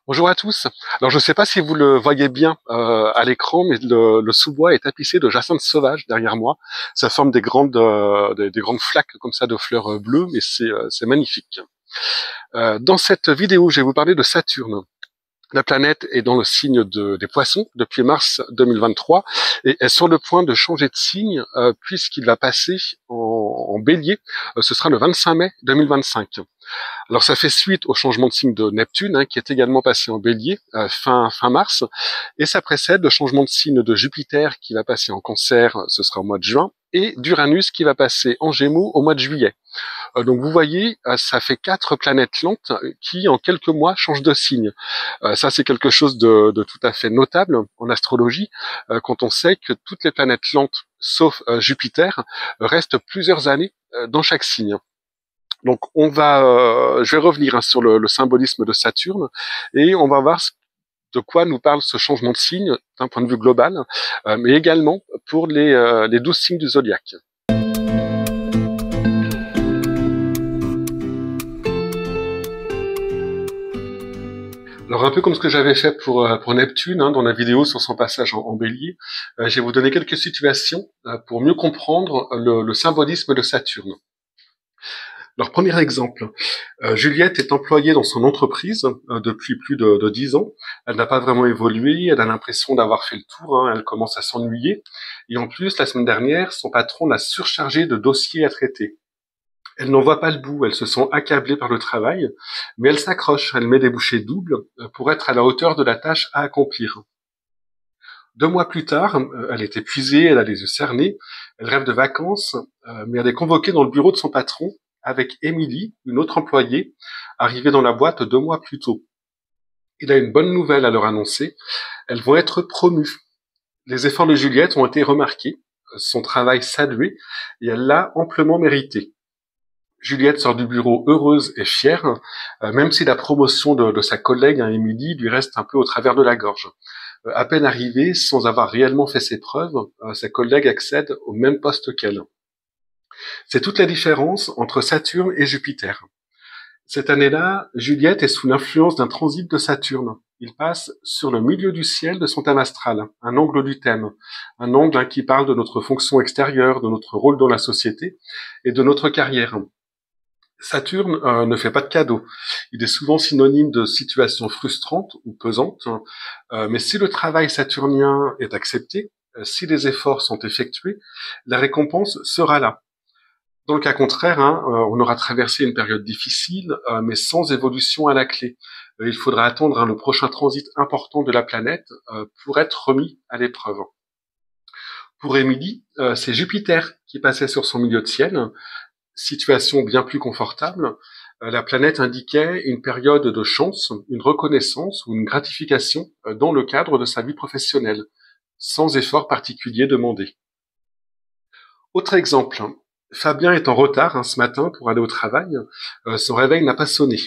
Bonjour à tous. Alors je ne sais pas si vous le voyez bien à l'écran, mais le sous-bois est tapissé de jacinthes sauvages derrière moi. Ça forme des grandes flaques comme ça de fleurs bleues, et c'est magnifique. Dans cette vidéo, je vais vous parler de Saturne. La planète est dans le signe des poissons depuis mars 2023 et est sur le point de changer de signe puisqu'il va passer en bélier. Ce sera le 25 mai 2025. Alors ça fait suite au changement de signe de Neptune, qui est également passé en bélier fin mars, et ça précède le changement de signe de Jupiter qui va passer en cancer, ce sera au mois de juin, et d'Uranus qui va passer en gémeaux au mois de juillet. Donc vous voyez, ça fait 4 planètes lentes qui en quelques mois changent de signe. Ça c'est quelque chose de tout à fait notable en astrologie, quand on sait que toutes les planètes lentes, sauf Jupiter, restent plusieurs années dans chaque signe. Donc je vais revenir sur le symbolisme de Saturne et on va voir de quoi nous parle ce changement de signe d'un point de vue global, mais également pour les 12 signes du zodiaque. Alors un peu comme ce que j'avais fait pour Neptune, dans la vidéo sur son passage en bélier, je vais vous donner quelques situations pour mieux comprendre le symbolisme de Saturne. Alors, premier exemple, Juliette est employée dans son entreprise depuis plus de 10 ans. Elle n'a pas vraiment évolué, elle a l'impression d'avoir fait le tour, elle commence à s'ennuyer. Et en plus, la semaine dernière, son patron l'a surchargée de dossiers à traiter. Elle n'en voit pas le bout, elle se sent accablée par le travail, mais elle s'accroche, elle met des bouchées doubles pour être à la hauteur de la tâche à accomplir. 2 mois plus tard, elle est épuisée, elle a les yeux cernés, elle rêve de vacances, mais elle est convoquée dans le bureau de son patron avec Émilie, une autre employée, arrivée dans la boîte 2 mois plus tôt. Il a une bonne nouvelle à leur annoncer, elles vont être promues. Les efforts de Juliette ont été remarqués, son travail salué, et elle l'a amplement mérité. Juliette sort du bureau heureuse et fière, même si la promotion de sa collègue, Émilie, lui reste un peu au travers de la gorge. À peine arrivée, sans avoir réellement fait ses preuves, sa collègue accède au même poste qu'elle. C'est toute la différence entre Saturne et Jupiter. Cette année-là, Juliette est sous l'influence d'un transit de Saturne. Il passe sur le milieu du ciel de son thème astral, un angle du thème, un angle qui parle de notre fonction extérieure, de notre rôle dans la société et de notre carrière. Saturne ne fait pas de cadeaux. Il est souvent synonyme de situations frustrantes ou pesantes, mais si le travail saturnien est accepté, si les efforts sont effectués, la récompense sera là. Dans le cas contraire, on aura traversé une période difficile, mais sans évolution à la clé. Il faudra attendre le prochain transit important de la planète pour être remis à l'épreuve. Pour Émilie, c'est Jupiter qui passait sur son milieu de ciel, situation bien plus confortable. La planète indiquait une période de chance, une reconnaissance ou une gratification dans le cadre de sa vie professionnelle, sans effort particulier demandé. Autre exemple, Fabien est en retard ce matin pour aller au travail. Son réveil n'a pas sonné.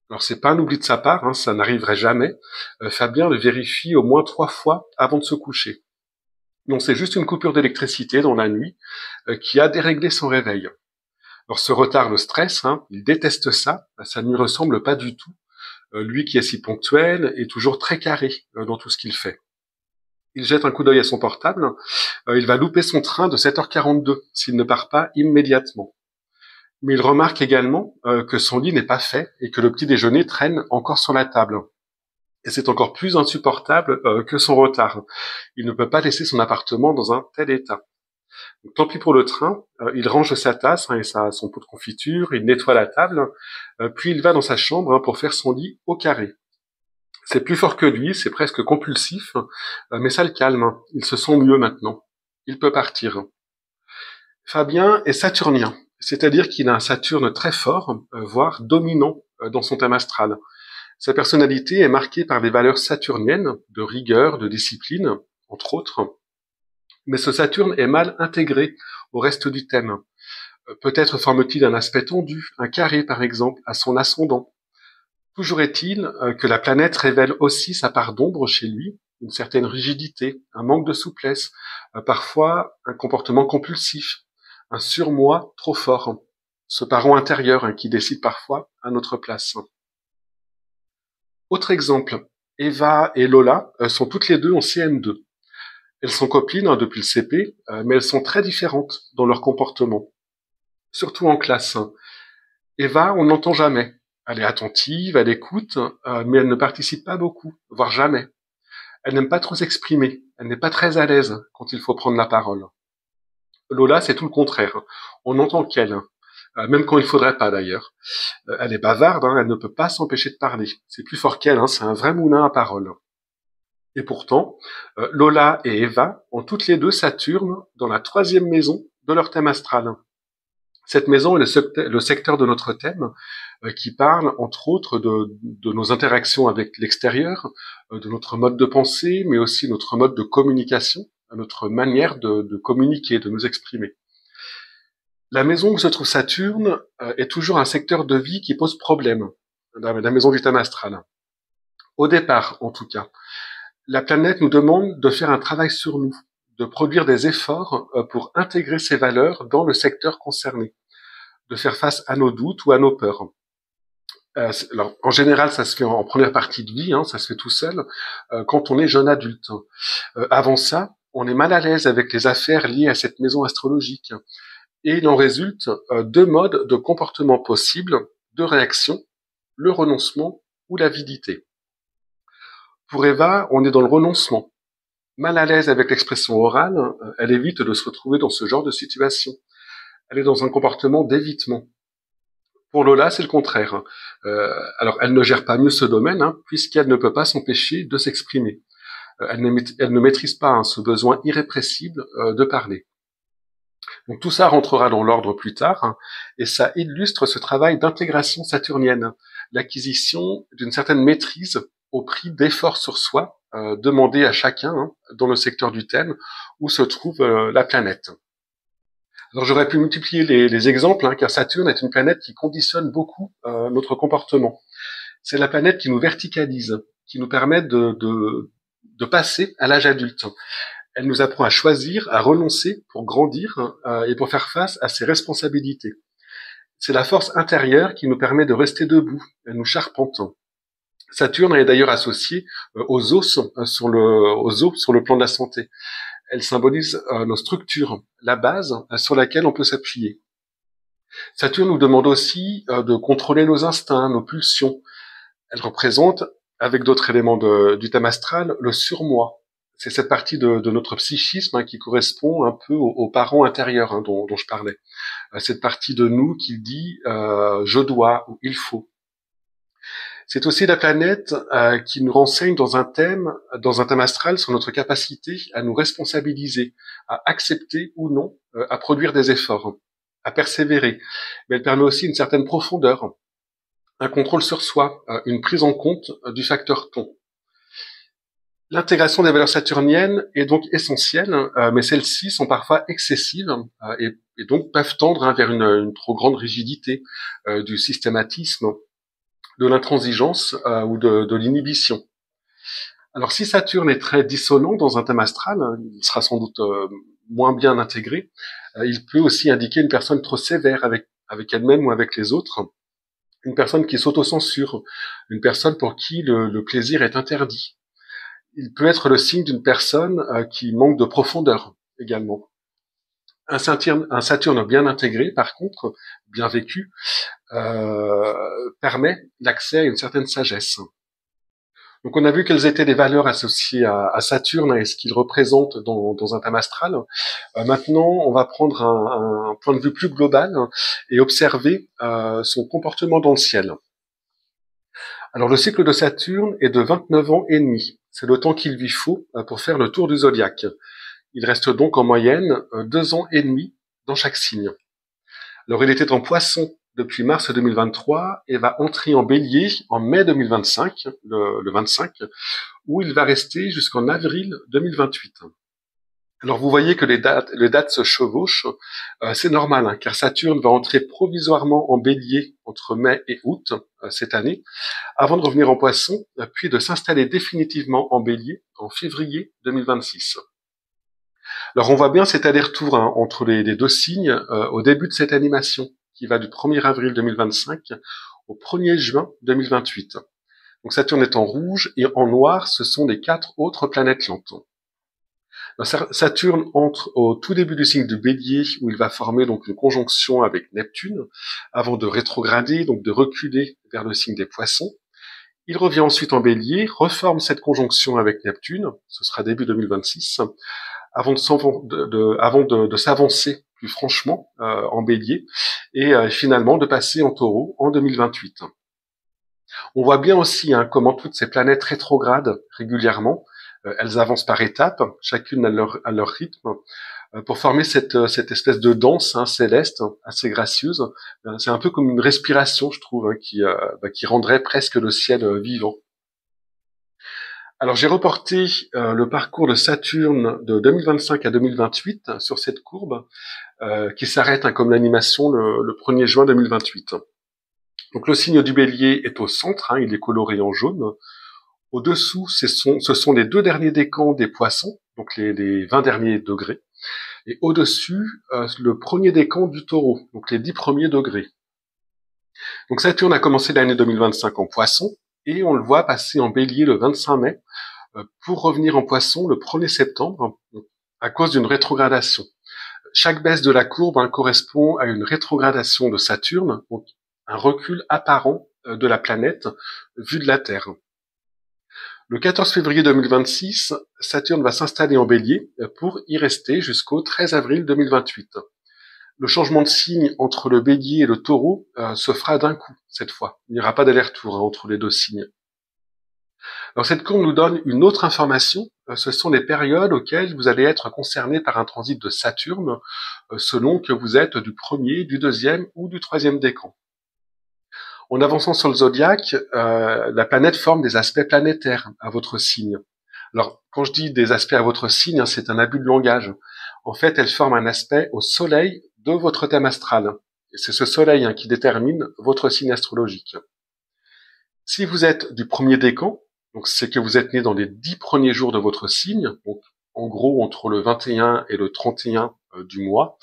Alors c'est pas un oubli de sa part, ça n'arriverait jamais. Fabien le vérifie au moins 3 fois avant de se coucher. Non, c'est juste une coupure d'électricité dans la nuit qui a déréglé son réveil. Alors ce retard le stresse, il déteste ça ne lui ressemble pas du tout. Lui qui est si ponctuel est toujours très carré dans tout ce qu'il fait. Il jette un coup d'œil à son portable, il va louper son train de 7h42 s'il ne part pas immédiatement. Mais il remarque également que son lit n'est pas fait et que le petit déjeuner traîne encore sur la table. Et c'est encore plus insupportable que son retard. Il ne peut pas laisser son appartement dans un tel état. Donc, tant pis pour le train, il range sa tasse et son pot de confiture, il nettoie la table, puis il va dans sa chambre pour faire son lit au carré. C'est plus fort que lui, c'est presque compulsif, mais ça le calme, il se sent mieux maintenant. Il peut partir. Fabien est saturnien, c'est-à-dire qu'il a un Saturne très fort, voire dominant dans son thème astral. Sa personnalité est marquée par des valeurs saturniennes, de rigueur, de discipline, entre autres. Mais ce Saturne est mal intégré au reste du thème. Peut-être forme-t-il un aspect tendu, un carré par exemple, à son ascendant. Toujours est-il que la planète révèle aussi sa part d'ombre chez lui, une certaine rigidité, un manque de souplesse, parfois un comportement compulsif, un surmoi trop fort, ce parent intérieur qui décide parfois à notre place. Autre exemple, Eva et Lola sont toutes les deux en CM2. Elles sont copines depuis le CP, mais elles sont très différentes dans leur comportement, surtout en classe. Eva, on n'entend jamais. Elle est attentive, elle écoute, mais elle ne participe pas beaucoup, voire jamais. Elle n'aime pas trop s'exprimer, elle n'est pas très à l'aise quand il faut prendre la parole. Lola, c'est tout le contraire. On n'entend qu'elle, même quand il faudrait pas d'ailleurs. Elle est bavarde, elle ne peut pas s'empêcher de parler. C'est plus fort qu'elle, c'est un vrai moulin à parole. Et pourtant, Lola et Eva ont toutes les deux Saturne dans la 3e maison de leur thème astral. Cette maison est le secteur de notre thème qui parle, entre autres, de nos interactions avec l'extérieur, de notre mode de pensée, mais aussi notre mode de communication, notre manière de communiquer, de nous exprimer. La maison où se trouve Saturne est toujours un secteur de vie qui pose problème, la maison du thème astral. Au départ, en tout cas. La planète nous demande de faire un travail sur nous, de produire des efforts pour intégrer ces valeurs dans le secteur concerné, de faire face à nos doutes ou à nos peurs. Alors, en général, ça se fait en première partie de vie, ça se fait tout seul, quand on est jeune adulte. Avant ça, on est mal à l'aise avec les affaires liées à cette maison astrologique. Et il en résulte 2 modes de comportement possibles, de réaction, le renoncement ou l'avidité. Pour Eva, on est dans le renoncement. Mal à l'aise avec l'expression orale, elle évite de se retrouver dans ce genre de situation. Elle est dans un comportement d'évitement. Pour Lola, c'est le contraire. Alors, elle ne gère pas mieux ce domaine, puisqu'elle ne peut pas s'empêcher de s'exprimer. Elle ne maîtrise pas ce besoin irrépressible de parler. Donc tout ça rentrera dans l'ordre plus tard, et ça illustre ce travail d'intégration saturnienne, l'acquisition d'une certaine maîtrise au prix d'efforts sur soi demandés à chacun dans le secteur du thème où se trouve la planète. Alors j'aurais pu multiplier les exemples, car Saturne est une planète qui conditionne beaucoup notre comportement. C'est la planète qui nous verticalise, qui nous permet de passer à l'âge adulte. Elle nous apprend à choisir, à renoncer pour grandir et pour faire face à ses responsabilités. C'est la force intérieure qui nous permet de rester debout, elle nous charpente. Saturne est d'ailleurs associée aux os sur le plan de la santé. Elle symbolise nos structures, la base sur laquelle on peut s'appuyer. Saturne nous demande aussi de contrôler nos instincts, nos pulsions. Elle représente, avec d'autres éléments du thème astral, le surmoi. C'est cette partie de notre psychisme qui correspond un peu aux parents intérieurs dont je parlais. Cette partie de nous qui dit je dois ou il faut. C'est aussi la planète qui nous renseigne dans un thème astral sur notre capacité à nous responsabiliser, à accepter ou non, à produire des efforts, à persévérer. Mais elle permet aussi une certaine profondeur, un contrôle sur soi, une prise en compte du facteur temps. L'intégration des valeurs saturniennes est donc essentielle, mais celles-ci sont parfois excessives et donc peuvent tendre vers une trop grande rigidité, du systématisme, de l'intransigeance ou de l'inhibition. Alors si Saturne est très dissonant dans un thème astral, il sera sans doute moins bien intégré, il peut aussi indiquer une personne trop sévère avec elle-même ou avec les autres, une personne qui s'autocensure, une personne pour qui le plaisir est interdit. Il peut être le signe d'une personne qui manque de profondeur également. Un Saturne bien intégré, par contre, bien vécu, permet l'accès à une certaine sagesse. Donc on a vu quelles étaient les valeurs associées à Saturne et ce qu'il représente dans un thème astral. Maintenant, on va prendre un point de vue plus global et observer son comportement dans le ciel. Alors le cycle de Saturne est de 29 ans et demi. C'est le temps qu'il lui faut pour faire le tour du zodiaque. Il reste donc en moyenne 2 ans et demi dans chaque signe. Alors il était en Poisson depuis mars 2023 et va entrer en Bélier en mai 2025, le 25, où il va rester jusqu'en avril 2028. Alors vous voyez que les dates se chevauchent, c'est normal, car Saturne va entrer provisoirement en Bélier entre mai et août cette année, avant de revenir en Poisson, puis de s'installer définitivement en Bélier en février 2026. Alors on voit bien cet aller-retour entre les 2 signes au début de cette animation, qui va du 1er avril 2025 au 1er juin 2028. Donc Saturne est en rouge et en noir, ce sont les 4 autres planètes lentes. Saturne entre au tout début du signe du Bélier où il va former donc une conjonction avec Neptune avant de rétrograder, donc de reculer vers le signe des Poissons. Il revient ensuite en Bélier, reforme cette conjonction avec Neptune, ce sera début 2026, avant de s'avancer plus franchement en Bélier et finalement de passer en Taureau en 2028. On voit bien aussi comment toutes ces planètes rétrogradent régulièrement. Elles avancent par étapes, chacune à leur rythme, pour former cette espèce de danse céleste assez gracieuse. C'est un peu comme une respiration, je trouve, qui rendrait presque le ciel vivant. Alors j'ai reporté le parcours de Saturne de 2025 à 2028 sur cette courbe qui s'arrête comme l'animation le 1er juin 2028. Donc le signe du Bélier est au centre, il est coloré en jaune. Au-dessous, ce sont les 2 derniers décans des Poissons, donc les 20 derniers degrés. Et au-dessus, le premier décan du Taureau, donc les 10 premiers degrés. Donc Saturne a commencé l'année 2025 en Poisson, et on le voit passer en Bélier le 25 mai, pour revenir en Poisson le 1er septembre, à cause d'une rétrogradation. Chaque baisse de la courbe correspond à une rétrogradation de Saturne, donc un recul apparent de la planète vu de la Terre. Le 14 février 2026, Saturne va s'installer en Bélier pour y rester jusqu'au 13 avril 2028. Le changement de signe entre le Bélier et le Taureau se fera d'un coup cette fois. Il n'y aura pas d'aller-retour entre les 2 signes. Alors cette courbe nous donne une autre information. Ce sont les périodes auxquelles vous allez être concerné par un transit de Saturne, selon que vous êtes du 1er, du 2e ou du 3e décan. En avançant sur le zodiaque, la planète forme des aspects planétaires à votre signe. Alors, quand je dis des aspects à votre signe, c'est un abus de langage. En fait, elle forme un aspect au soleil de votre thème astral. Et c'est ce soleil qui détermine votre signe astrologique. Si vous êtes du 1er décan, donc c'est que vous êtes né dans les 10 premiers jours de votre signe, donc en gros entre le 21 et le 31 du mois.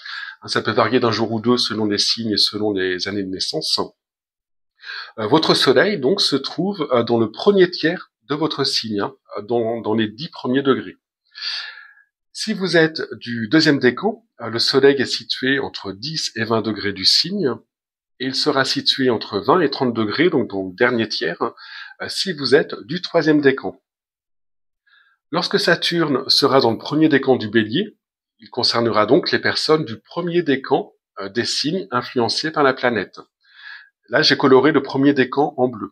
Ça peut varier d'un jour ou deux selon les signes et selon les années de naissance. Votre soleil, donc, se trouve dans le premier tiers de votre signe, dans les 10 premiers degrés. Si vous êtes du 2e décan, le soleil est situé entre 10 et 20 degrés du signe, et il sera situé entre 20 et 30 degrés, donc dans le dernier tiers, si vous êtes du 3e décan. Lorsque Saturne sera dans le 1er décan du Bélier, il concernera donc les personnes du 1er décan des signes influencés par la planète. Là, j'ai coloré le 1er décan en bleu.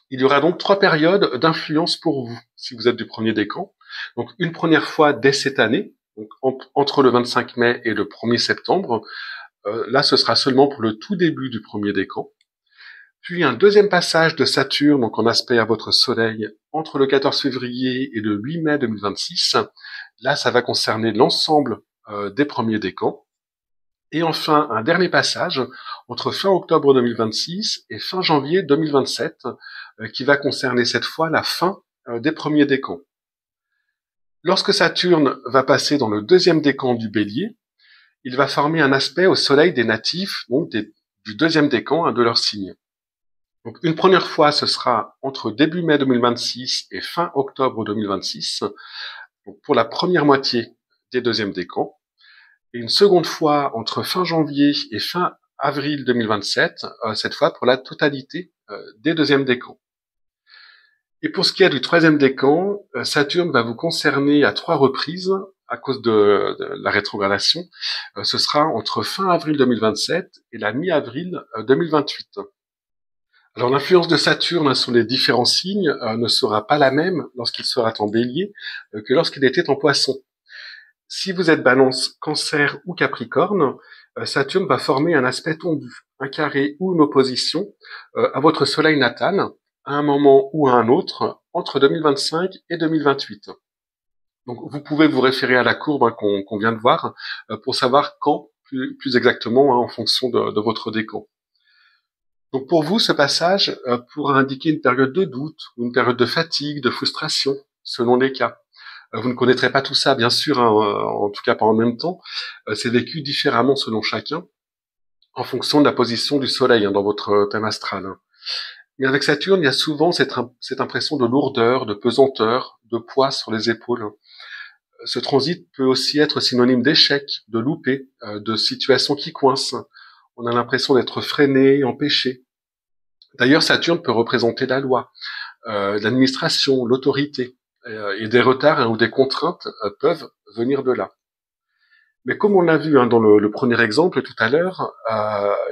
Il y aura donc 3 périodes d'influence pour vous, si vous êtes du 1er décan. Donc, une première fois dès cette année, donc entre le 25 mai et le 1er septembre. Là, ce sera seulement pour le tout début du 1er décan. Puis un deuxième passage de Saturne, donc en aspect à votre soleil, entre le 14 février et le 8 mai 2026. Là, ça va concerner l'ensemble des premiers décans. Et enfin, un dernier passage entre fin octobre 2026 et fin janvier 2027, qui va concerner cette fois la fin des premiers décans. Lorsque Saturne va passer dans le 2e décan du Bélier, il va former un aspect au soleil des natifs, donc du 2e décan de leur signe. Donc une première fois, ce sera entre début mai 2026 et fin octobre 2026, donc pour la première moitié des 2e décans. Et une seconde fois entre fin janvier et fin avril 2027, cette fois pour la totalité des 2e décans. Et pour ce qui est du 3e décan, Saturne va vous concerner à 3 reprises à cause de la rétrogradation. Ce sera entre fin avril 2027 et la mi-avril 2028. Alors l'influence de Saturne sur les différents signes ne sera pas la même lorsqu'il sera en Bélier que lorsqu'il était en Poisson. Si vous êtes Balance, Cancer ou Capricorne, Saturne va former un aspect tendu, un carré ou une opposition à votre soleil natal, à un moment ou à un autre, entre 2025 et 2028. Donc vous pouvez vous référer à la courbe qu'on vient de voir pour savoir quand, plus exactement, en fonction de votre décan. Donc pour vous, ce passage pourra indiquer une période de doute, ou une période de fatigue, de frustration, selon les cas. Vous ne connaîtrez pas tout ça, bien sûr, en tout cas pas en même temps. C'est vécu différemment selon chacun, en fonction de la position du soleil dans votre thème astral. Mais avec Saturne, il y a souvent cette impression de lourdeur, de pesanteur, de poids sur les épaules. Ce transit peut aussi être synonyme d'échec, de loupé, de situation qui coince. On a l'impression d'être freiné, empêché. D'ailleurs, Saturne peut représenter la loi, l'administration, l'autorité, et des retards ou des contraintes peuvent venir de là. Mais comme on l'a vu dans le premier exemple tout à l'heure,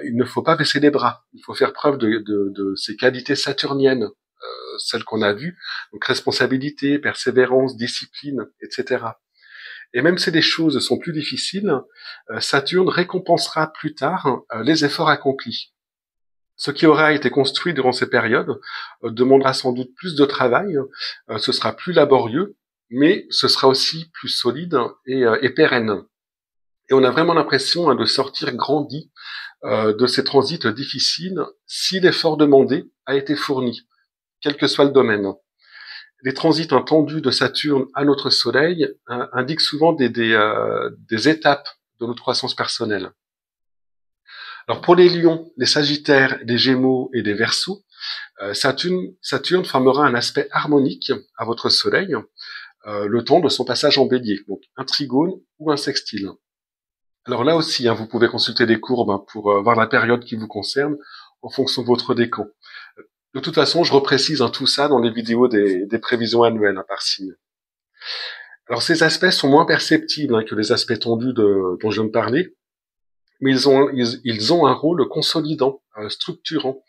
il ne faut pas baisser les bras. Il faut faire preuve de ces qualités saturniennes, celles qu'on a vues, donc responsabilité, persévérance, discipline, etc. Et même si les choses sont plus difficiles, Saturne récompensera plus tard les efforts accomplis. Ce qui aura été construit durant ces périodes demandera sans doute plus de travail, ce sera plus laborieux, mais ce sera aussi plus solide et pérenne. Et on a vraiment l'impression de sortir grandi de ces transits difficiles si l'effort demandé a été fourni, quel que soit le domaine. Les transits tendus de Saturne à notre Soleil indiquent souvent des étapes de notre croissance personnelle. Alors pour les Lions, les Sagittaires, les Gémeaux et les Verseaux, Saturne formera un aspect harmonique à votre Soleil le temps de son passage en Bélier, donc un trigone ou un sextile. Alors là aussi, vous pouvez consulter des courbes pour voir la période qui vous concerne en fonction de votre décan. De toute façon, je reprécise tout ça dans les vidéos des prévisions annuelles par signe. Alors ces aspects sont moins perceptibles que les aspects tendus dont je viens de parler, mais ils ont un rôle consolidant, structurant.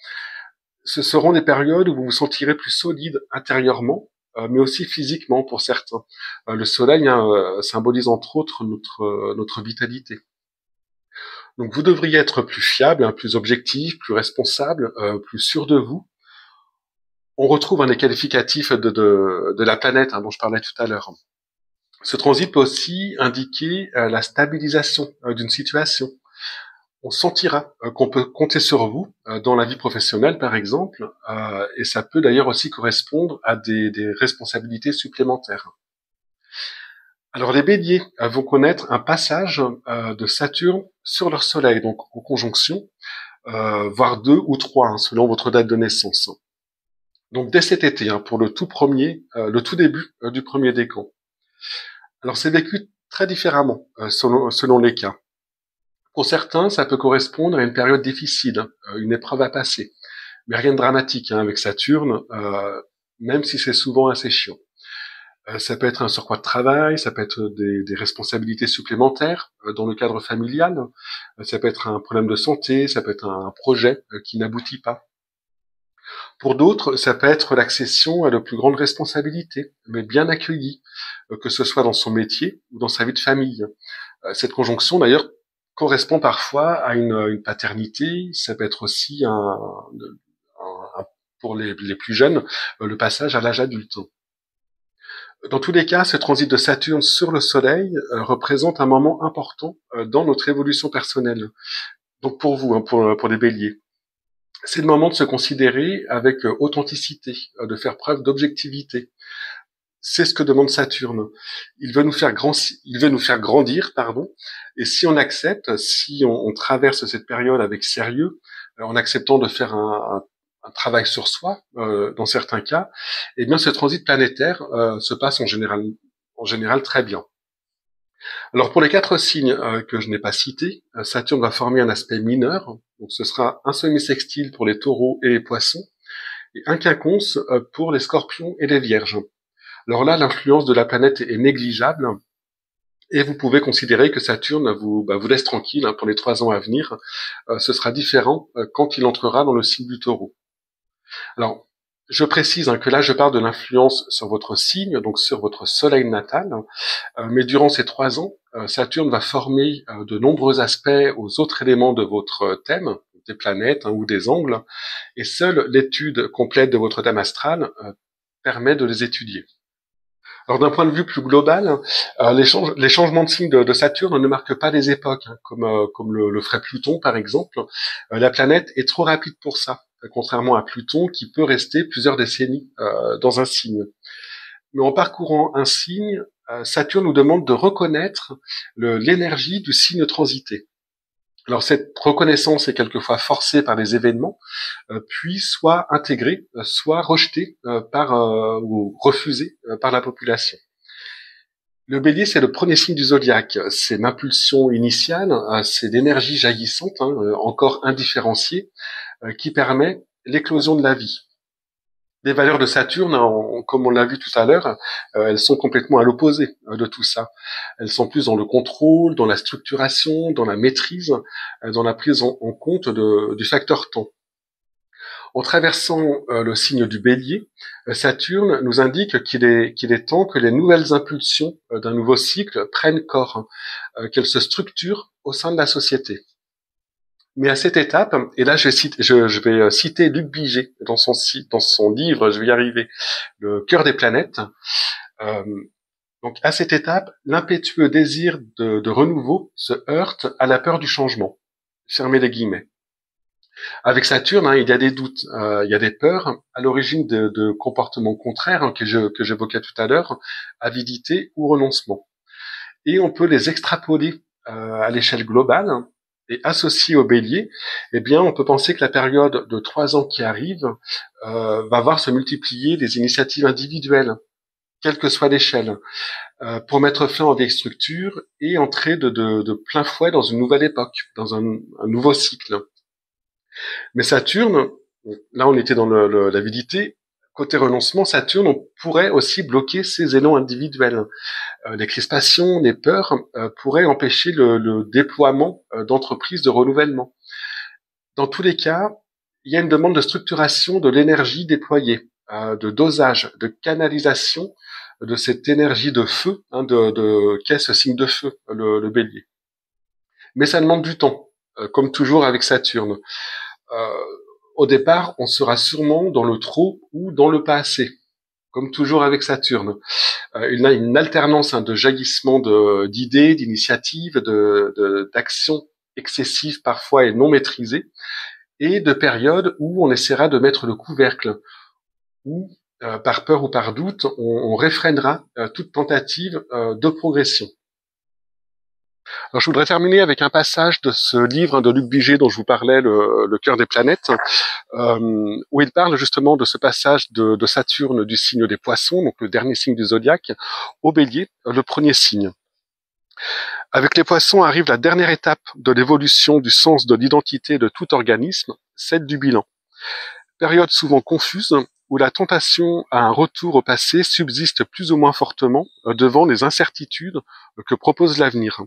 Ce seront des périodes où vous vous sentirez plus solide intérieurement, mais aussi physiquement pour certains. Le soleil symbolise entre autres notre vitalité. Donc vous devriez être plus fiable, plus objectif, plus responsable, plus sûr de vous. On retrouve les qualificatifs de la planète dont je parlais tout à l'heure. Ce transit peut aussi indiquer la stabilisation d'une situation. On sentira qu'on peut compter sur vous dans la vie professionnelle, par exemple, et ça peut d'ailleurs aussi correspondre à des responsabilités supplémentaires. Alors les béliers vont connaître un passage de Saturne sur leur soleil, donc en conjonction, voire 2 ou 3, selon votre date de naissance. Donc dès cet été, pour le tout début du premier décan. Alors c'est vécu très différemment selon les cas. Pour certains, ça peut correspondre à une période difficile, une épreuve à passer. Mais rien de dramatique avec Saturne, même si c'est souvent assez chiant. Ça peut être un surcroît de travail, ça peut être des responsabilités supplémentaires dans le cadre familial, ça peut être un problème de santé, ça peut être un projet qui n'aboutit pas. Pour d'autres, ça peut être l'accession à de plus grandes responsabilités, mais bien accueillies, que ce soit dans son métier ou dans sa vie de famille. Cette conjonction, d'ailleurs, correspond parfois à une paternité, ça peut être aussi pour les plus jeunes, le passage à l'âge adulte. Dans tous les cas, ce transit de Saturne sur le Soleil représente un moment important dans notre évolution personnelle. Donc pour vous, pour les béliers, c'est le moment de se considérer avec authenticité, de faire preuve d'objectivité. C'est ce que demande Saturne. Il veut nous faire grandir, et si on accepte, si on traverse cette période avec sérieux, en acceptant de faire un travail sur soi, dans certains cas, eh bien ce transit planétaire se passe en général très bien. Alors pour les 4 signes que je n'ai pas cités, Saturne va former un aspect mineur, donc ce sera un semi-sextile pour les taureaux et les poissons, et un quinconce pour les scorpions et les vierges. Alors là, l'influence de la planète est négligeable, et vous pouvez considérer que Saturne vous laisse tranquille pour les 3 ans à venir. Ce sera différent quand il entrera dans le signe du taureau. Alors, je précise que là, je parle de l'influence sur votre signe, donc sur votre soleil natal, mais durant ces 3 ans, Saturne va former de nombreux aspects aux autres éléments de votre thème, des planètes ou des angles, et seule l'étude complète de votre thème astral permet de les étudier. Alors d'un point de vue plus global, les changements de signe de Saturne ne marquent pas des époques, comme le ferait Pluton par exemple. La planète est trop rapide pour ça, contrairement à Pluton qui peut rester plusieurs décennies dans un signe. Mais en parcourant un signe, Saturne nous demande de reconnaître l'énergie du signe transité. Alors cette reconnaissance est quelquefois forcée par les événements, puis soit intégrée, soit rejetée ou refusée par la population. Le bélier, c'est le premier signe du zodiaque. C'est l'impulsion initiale, c'est l'énergie jaillissante, encore indifférenciée, qui permet l'éclosion de la vie. Les valeurs de Saturne, comme on l'a vu tout à l'heure, elles sont complètement à l'opposé de tout ça. Elles sont plus dans le contrôle, dans la structuration, dans la maîtrise, dans la prise en compte du facteur temps. En traversant le signe du Bélier, Saturne nous indique qu'il est temps que les nouvelles impulsions d'un nouveau cycle prennent corps, qu'elles se structurent au sein de la société. Mais à cette étape, et là je vais citer Luc Biget dans son livre, je vais y arriver, Le cœur des planètes. Euh, donc à cette étape, l'impétueux désir de renouveau se heurte à la peur du changement. Fermez les guillemets. Avec Saturne, il y a des doutes, il y a des peurs à l'origine de comportements contraires que j'évoquais tout à l'heure, avidité ou renoncement. Et on peut les extrapoler à l'échelle globale et associé au bélier, eh bien, on peut penser que la période de 3 ans qui arrive va voir se multiplier les initiatives individuelles, quelle que soit l'échelle, pour mettre fin aux vieilles structures et entrer de plein fouet dans une nouvelle époque, dans un nouveau cycle. Mais Saturne, là on était dans l'avidité, côté renoncement, Saturne, on pourrait aussi bloquer ces élans individuels. Les crispations, les peurs pourraient empêcher le déploiement d'entreprises de renouvellement. Dans tous les cas, il y a une demande de structuration de l'énergie déployée, de dosage, de canalisation de cette énergie de feu, qu'est ce signe de feu, le bélier. Mais ça demande du temps, comme toujours avec Saturne. Au départ, on sera sûrement dans le trop ou dans le pas assez, comme toujours avec Saturne. Il y a une alternance de jaillissement d'idées, d'initiatives, d'actions excessives parfois et non maîtrisées, et de périodes où on essaiera de mettre le couvercle, où par peur ou par doute, on réfrènera toute tentative de progression. Alors, je voudrais terminer avec un passage de ce livre de Luc Biget dont je vous parlais, Le cœur des planètes, où il parle justement de ce passage de Saturne du signe des Poissons, donc le dernier signe du zodiaque, au Bélier, le premier signe. Avec les Poissons arrive la dernière étape de l'évolution du sens de l'identité de tout organisme, celle du bilan. Période souvent confuse, où la tentation à un retour au passé subsiste plus ou moins fortement devant les incertitudes que propose l'avenir.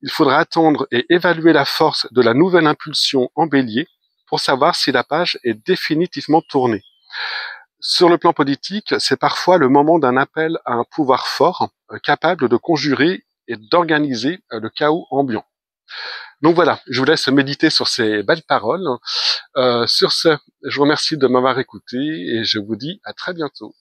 Il faudra attendre et évaluer la force de la nouvelle impulsion en Bélier pour savoir si la page est définitivement tournée. Sur le plan politique, c'est parfois le moment d'un appel à un pouvoir fort, capable de conjurer et d'organiser le chaos ambiant. Donc voilà, je vous laisse méditer sur ces belles paroles. Sur ce, je vous remercie de m'avoir écouté et je vous dis à très bientôt.